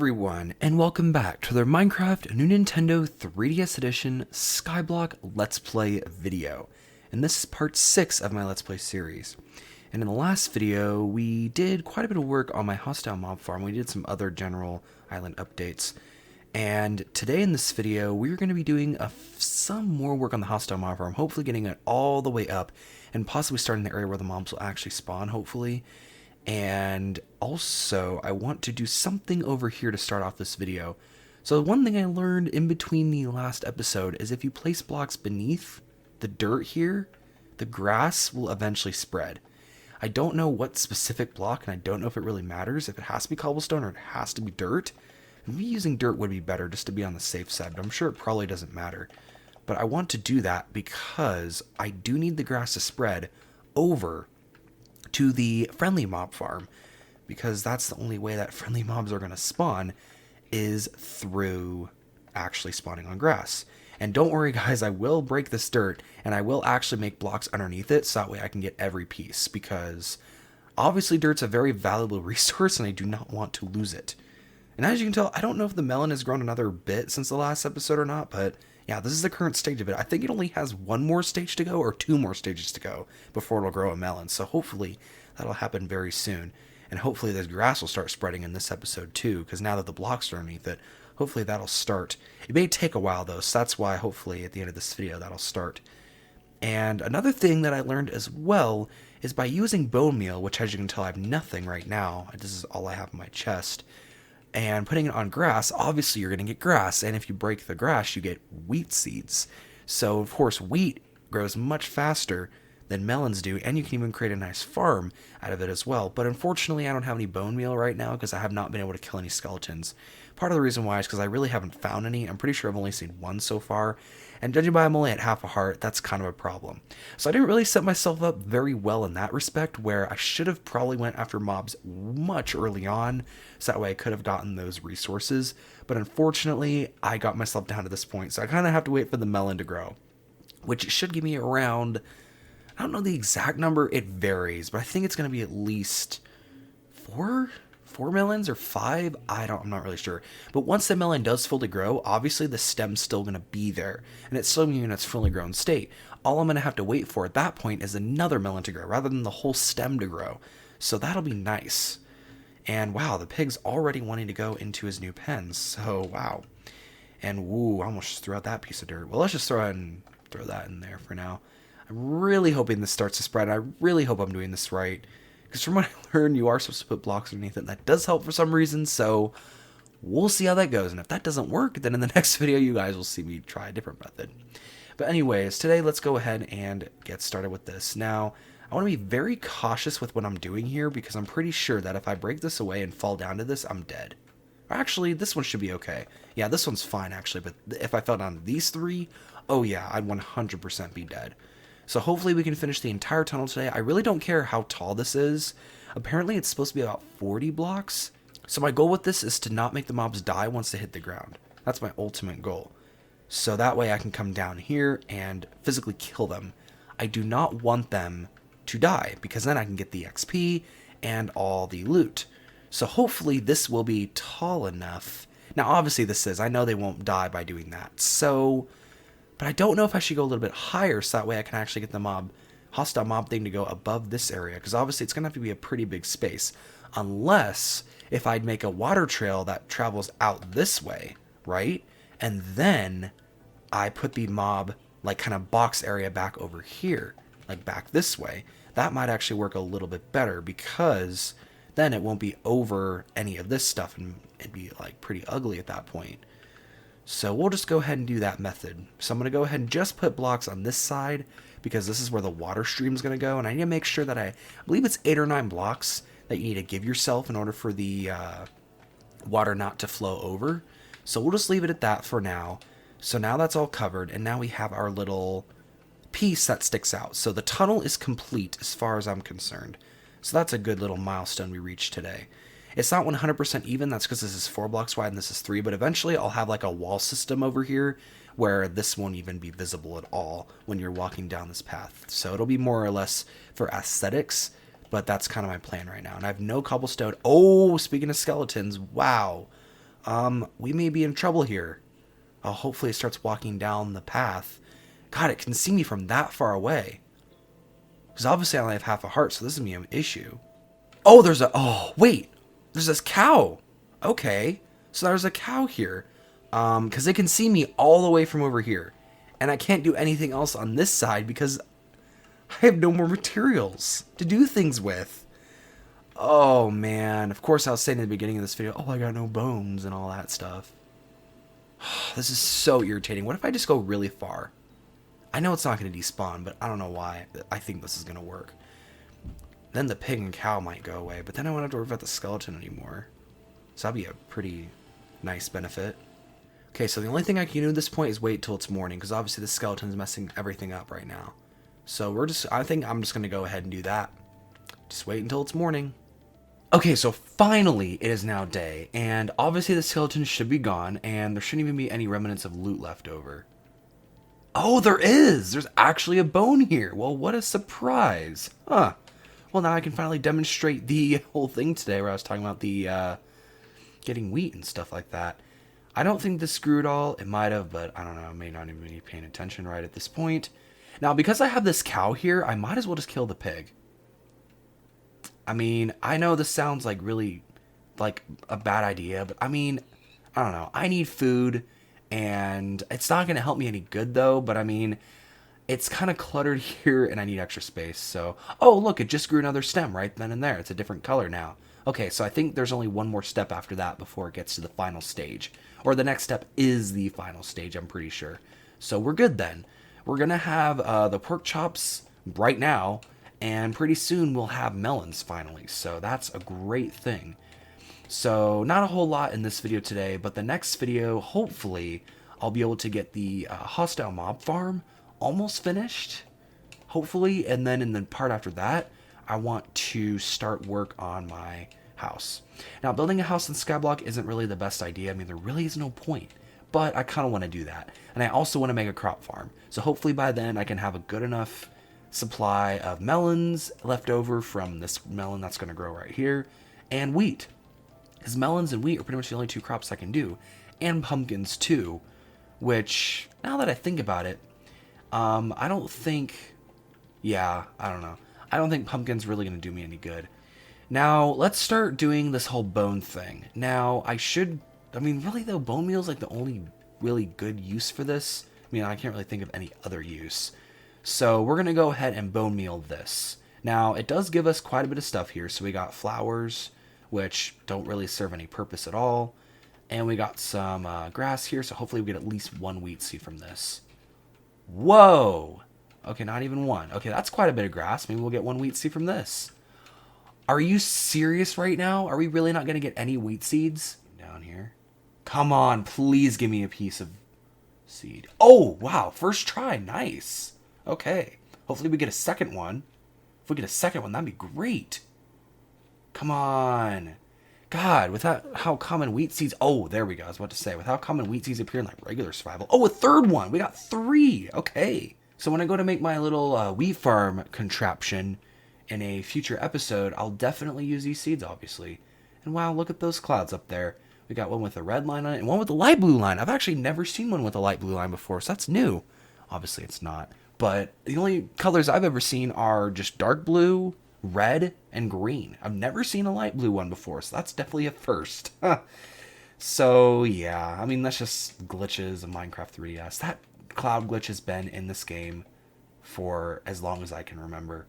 everyone, and welcome back to their Minecraft New Nintendo 3DS Edition Skyblock Let's Play video. And this is part 6 of my Let's Play series. And in the last video, we did quite a bit of work on my hostile mob farm. We did some other general island updates. And today in this video, we're going to be doing some more work on the hostile mob farm, hopefully getting it all the way up, and possibly starting the area where the mobs will actually spawn, hopefully. And also, I want to do something over here to start off this video. So one thing I learned in between the last episode is if you place blocks beneath the dirt here, the grass will eventually spread. I don't know what specific block, and I don't know if it really matters, if it has to be cobblestone or it has to be dirt. Maybe using dirt would be better just to be on the safe side, but I'm sure it probably doesn't matter. But I want to do that because I do need the grass to spread over to the friendly mob farm, because that's the only way that friendly mobs are going to spawn is through actually spawning on grass. And don't worry guys, I will break this dirt and I will actually make blocks underneath it so that way I can get every piece, because obviously dirt's a very valuable resource and I do not want to lose it. And as you can tell, I don't know if the melon has grown another bit since the last episode or not, but yeah, this is the current stage of it. I think it only has one more stage to go, or two more stages to go, before it'll grow a melon. So hopefully that'll happen very soon. And hopefully this grass will start spreading in this episode too, because now that the blocks are underneath it, hopefully that'll start. It may take a while though, so that's why hopefully at the end of this video that'll start. And another thing that I learned as well is by using bone meal, which as you can tell I have nothing right now. This is all I have in my chest. And putting it on grass, obviously you're going to get grass, and if you break the grass, you get wheat seeds. So, of course, wheat grows much faster than melons do, and you can even create a nice farm out of it as well. But unfortunately, I don't have any bone meal right now because I have not been able to kill any skeletons. Part of the reason why is because I really haven't found any. I'm pretty sure I've only seen one so far, and judging by I'm only at half a heart, that's kind of a problem. So I didn't really set myself up very well in that respect, where I should have probably went after mobs much early on, so that way I could have gotten those resources. But unfortunately, I got myself down to this point, so I kind of have to wait for the melon to grow, which should give me around, I don't know the exact number, it varies, but I think it's going to be at least four melons or five. I'm not really sure. But once the melon does fully grow, obviously the stem's still going to be there, and it's still in its fully grown state. All I'm going to have to wait for at that point is another melon to grow, rather than the whole stem to grow. So that'll be nice. And wow, the pig's already wanting to go into his new pens. So wow. And woo, I almost just threw out that piece of dirt. Well, let's just throw that in there for now. I'm really hoping this starts to spread. I really hope I'm doing this right, because from what I learned, you are supposed to put blocks underneath it, and that does help for some reason, so we'll see how that goes. And if that doesn't work, then in the next video, you guys will see me try a different method. But anyways, today, let's go ahead and get started with this. Now, I want to be very cautious with what I'm doing here, because I'm pretty sure that if I break this away and fall down to this, I'm dead. Actually, this one should be okay. Yeah, this one's fine, actually, but if I fell down to these three, oh yeah, I'd 100% be dead. So hopefully we can finish the entire tunnel today. I really don't care how tall this is. Apparently it's supposed to be about 40 blocks. So my goal with this is to not make the mobs die once they hit the ground. That's my ultimate goal. So that way I can come down here and physically kill them. I do not want them to die, because then I can get the XP and all the loot. So hopefully this will be tall enough. Now obviously I know they won't die by doing that. But I don't know if I should go a little bit higher, so that way I can actually get the hostile mob thing to go above this area, because obviously it's going to have to be a pretty big space. Unless if I'd make a water trail that travels out this way, right? And then I put the mob, like, kind of box area back over here, like back this way. That might actually work a little bit better, because then it won't be over any of this stuff and it'd be like pretty ugly at that point. So we'll just go ahead and do that method. So I'm going to go ahead and just put blocks on this side, because this is where the water stream is going to go. And I need to make sure that I believe it's 8 or 9 blocks that you need to give yourself in order for the water not to flow over. So we'll just leave it at that for now. So now that's all covered. And now we have our little piece that sticks out. So the tunnel is complete as far as I'm concerned. So that's a good little milestone we reached today. It's not 100% even, that's because this is 4 blocks wide and this is 3, but eventually I'll have like a wall system over here where this won't even be visible at all when you're walking down this path. So it'll be more or less for aesthetics, but that's kind of my plan right now. And I have no cobblestone. Oh, speaking of skeletons, wow. we may be in trouble here. Hopefully it starts walking down the path. God, it can see me from that far away. Because obviously I only have half a heart, so this is going to be an issue. Oh, wait. There's this cow. Okay. So there's a cow here. Because it can see me all the way from over here. And I can't do anything else on this side because I have no more materials to do things with. Oh, man. Of course, I was saying in the beginning of this video, oh, I got no bones and all that stuff. This is so irritating. What if I just go really far? I know it's not going to despawn, but I don't know why. I think this is going to work. Then the pig and cow might go away, but then I won't have to worry about the skeleton anymore. So that'd be a pretty nice benefit. Okay, so the only thing I can do at this point is wait till it's morning, because obviously the skeleton's messing everything up right now. So I think I'm just going to go ahead and do that. Just wait until it's morning. Okay, so finally it is now day, and obviously the skeleton should be gone, and there shouldn't even be any remnants of loot left over. Oh, there is! There's actually a bone here! Well, what a surprise! Huh. Well, now I can finally demonstrate the whole thing today where I was talking about the, getting wheat and stuff like that. I don't think this grew at all. It might have, but I don't know. I may not even be paying attention right at this point. Now, because I have this cow here, I might as well just kill the pig. I mean, I know this sounds like really, like, a bad idea, but I mean, I don't know. I need food, and it's not going to help me any good, though, but I mean, it's kind of cluttered here, and I need extra space, so... Oh, look, it just grew another stem right then and there. It's a different color now. Okay, so I think there's only one more step after that before it gets to the final stage. Or the next step is the final stage, I'm pretty sure. So we're good then. We're going to have the pork chops right now, and pretty soon we'll have melons finally. So that's a great thing. So not a whole lot in this video today, but the next video, hopefully, I'll be able to get the hostile mob farm almost finished, hopefully, and then in the part after that, I want to start work on my house. Now, building a house in Skyblock isn't really the best idea. I mean, there really is no point, but I kind of want to do that, and I also want to make a crop farm. So hopefully by then I can have a good enough supply of melons left over from this melon that's going to grow right here, and wheat, because melons and wheat are pretty much the only two crops I can do, and pumpkins too, which, now that I think about it, I don't think, I don't know. I don't think pumpkin's really going to do me any good. Now, let's start doing this whole bone thing. Now, really though, bone meal is like the only really good use for this. I mean, I can't really think of any other use. So, we're going to go ahead and bone meal this. Now, it does give us quite a bit of stuff here. So, we got flowers, which don't really serve any purpose at all. And we got some grass here, so hopefully we get at least one wheat seed from this. Whoa! Okay, not even one. Okay, that's quite a bit of grass. Maybe we'll get one wheat seed from this. Are you serious right now? Are we really not going to get any wheat seeds? Down here. Come on, please give me a piece of seed. Oh, wow. First try. Nice. Okay. Hopefully we get a second one. If we get a second one, that'd be great. Come on. God, without how common wheat seeds... Oh, there we go. I was about to say, without common wheat seeds appear in like regular survival. Oh, a third one. We got 3. Okay. So when I go to make my little wheat farm contraption in a future episode, I'll definitely use these seeds, obviously. And wow, look at those clouds up there. We got one with a red line on it and one with a light blue line. I've actually never seen one with a light blue line before, so that's new. Obviously, it's not. But the only colors I've ever seen are just dark blue, red, and green. I've never seen a light blue one before, so that's definitely a first. So, yeah. I mean, that's just glitches of Minecraft 3DS. That cloud glitch has been in this game for as long as I can remember.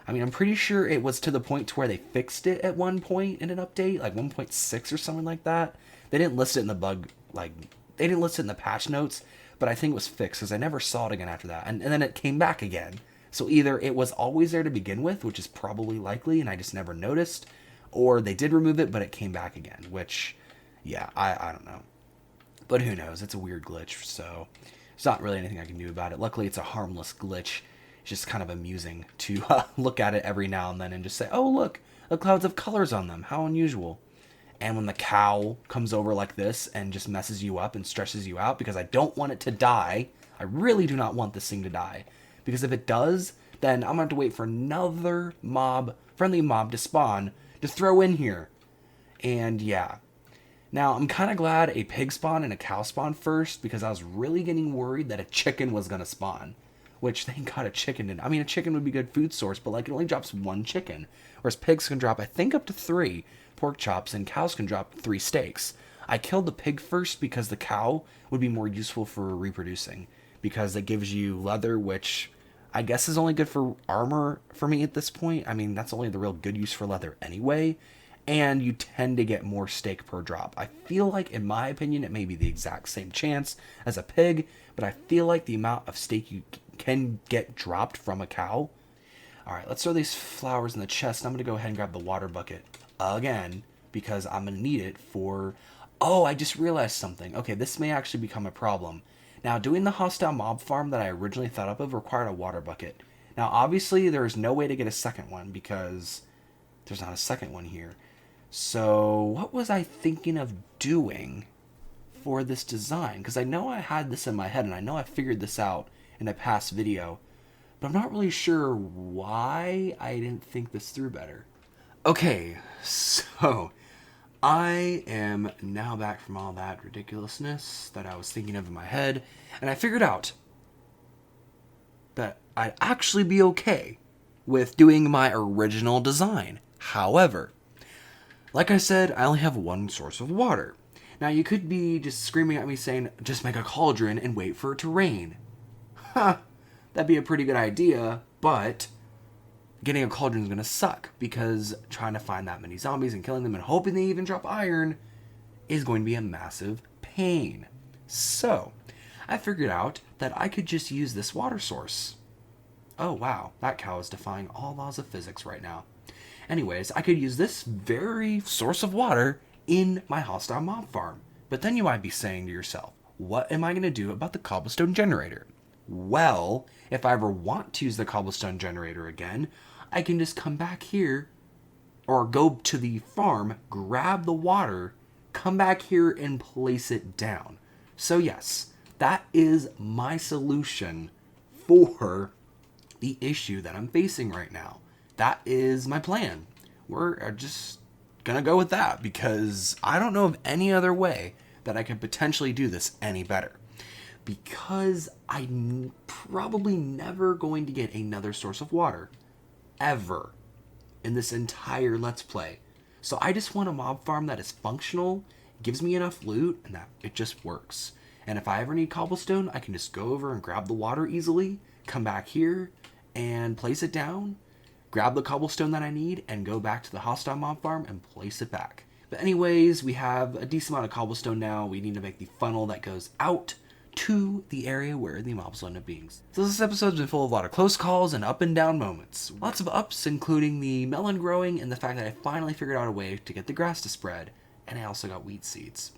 I mean, I'm pretty sure it was to the point to where they fixed it at one point in an update, like 1.6 or something like that. They didn't list it in the they didn't list it in the patch notes, but I think it was fixed because I never saw it again after that. And then it came back again. So either it was always there to begin with, which is probably likely, and I just never noticed, or they did remove it, but it came back again, which, yeah, I don't know. But who knows? It's a weird glitch, so there's not really anything I can do about it. Luckily, it's a harmless glitch. It's just kind of amusing to look at it every now and then and just say, oh, look, the clouds have colors on them. How unusual. And when the cow comes over like this and just messes you up and stresses you out, because I don't want it to die, I really do not want this thing to die. Because if it does, then I'm going to have to wait for another friendly mob to spawn to throw in here. And yeah, Now, I'm kind of glad a pig spawned and a cow spawned first because I was really getting worried that a chicken was going to spawn. Which, thank God, a chicken didn't. I mean, a chicken would be a good food source, but like it only drops one chicken. Whereas pigs can drop, I think, up to 3 pork chops, and cows can drop 3 steaks. I killed the pig first because the cow would be more useful for reproducing. Because it gives you leather, which I guess is only good for armor for me at this point. I mean, that's only the real good use for leather anyway. And you tend to get more steak per drop. I feel like, in my opinion, it may be the exact same chance as a pig, but I feel like the amount of steak you can get dropped from a cow. All right, let's throw these flowers in the chest. I'm going to go ahead and grab the water bucket again because I'm going to need it for... Oh, I just realized something. Okay, this may actually become a problem. Now, doing the hostile mob farm that I originally thought up of required a water bucket. Now, obviously, there is no way to get a second one because there's not a second one here. So, what was I thinking of doing for this design? Because I know I had this in my head, and I know I figured this out in a past video, but I'm not really sure why I didn't think this through better. Okay, so I am now back from all that ridiculousness that I was thinking of in my head, and I figured out that I'd actually be okay with doing my original design. However, like I said, I only have one source of water. Now, you could be just screaming at me saying, just make a cauldron and wait for it to rain. That'd be a pretty good idea, but getting a cauldron is going to suck because trying to find that many zombies and killing them and hoping they even drop iron is going to be a massive pain. So, I figured out that I could just use this water source. Oh wow, that cow is defying all laws of physics right now. Anyways, I could use this very source of water in my hostile mob farm. But then you might be saying to yourself, what am I going to do about the cobblestone generator? Well, if I ever want to use the cobblestone generator again, I can just come back here or go to the farm, grab the water, come back here and place it down. So yes, that is my solution for the issue that I'm facing right now. That is my plan. We're just gonna go with that because I don't know of any other way that I could potentially do this any better. Because I'm probably never going to get another source of water, ever, in this entire Let's Play. So I just want a mob farm that is functional, gives me enough loot, and that it just works. And if I ever need cobblestone, I can just go over and grab the water easily, come back here, and place it down, grab the cobblestone that I need, and go back to the hostile mob farm and place it back. But anyways, we have a decent amount of cobblestone now. We need to make the funnel that goes out to the area where the mobs will end up being. So this episode's been full of a lot of close calls and up and down moments. Lots of ups, including the melon growing and the fact that I finally figured out a way to get the grass to spread. And I also got wheat seeds.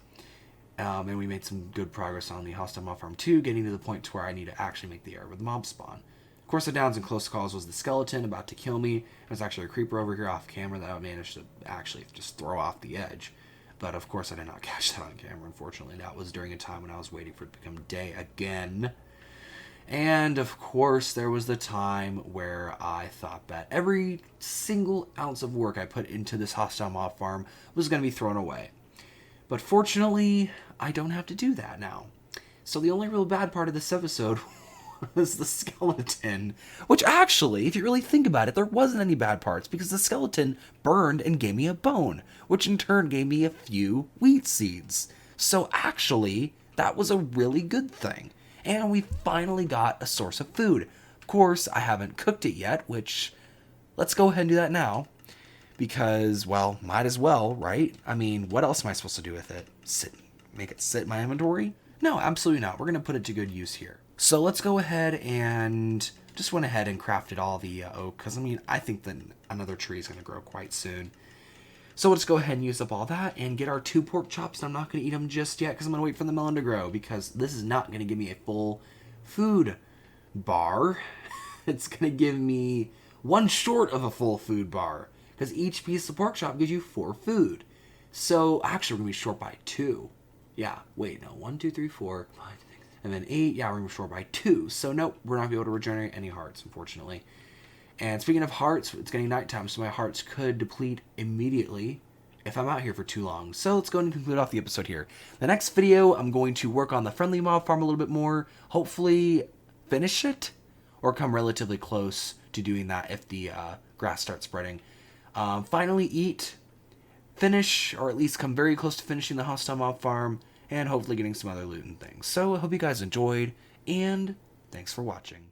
And we made some good progress on the hostile mob farm 2, getting to the point to where I need to actually make the area where the mobs spawn. Of course, the downs and close calls was the skeleton about to kill me. There's actually a creeper over here off camera that I managed to actually just throw off the edge. But of course I did not catch that on camera, unfortunately. That was during a time when I was waiting for it to become day again. And of course there was the time where I thought that every single ounce of work I put into this hostile mob farm was going to be thrown away. But fortunately, I don't have to do that now. So the only real bad part of this episode was the skeleton. Which actually, if you really think about it, there wasn't any bad parts because the skeleton burned and gave me a bone, which in turn gave me a few wheat seeds. So actually, that was a really good thing. And we finally got a source of food. Of course, I haven't cooked it yet, which let's go ahead and do that now. Because, well, might as well, right? I mean, what else am I supposed to do with it? Make it sit in my inventory? No, absolutely not. We're going to put it to good use here. So let's go ahead and just went ahead and crafted all the oak, because I mean, I think that another tree is going to grow quite soon. So let's go ahead and use up all that and get our 2 pork chops. I'm not going to eat them just yet because I'm going to wait for the melon to grow, because this is not going to give me a full food bar. It's going to give me 1 short of a full food bar, because each piece of pork chop gives you 4 food. So actually, we're going to be short by 2. Yeah, wait, no, 1, 2, 3, 4, 5, 6, and then 8, yeah, we're going to be short by 2. So nope, we're not going to be able to regenerate any hearts, unfortunately. And speaking of hearts, it's getting nighttime, so my hearts could deplete immediately. if I'm out here for too long. So let's go ahead and conclude off the episode here. The next video, I'm going to work on the friendly mob farm a little bit more. Hopefully finish it or come relatively close to doing that if the grass starts spreading. Finally eat, finish, or at least come very close to finishing the hostile mob farm, and hopefully getting some other loot and things. So I hope you guys enjoyed, and thanks for watching.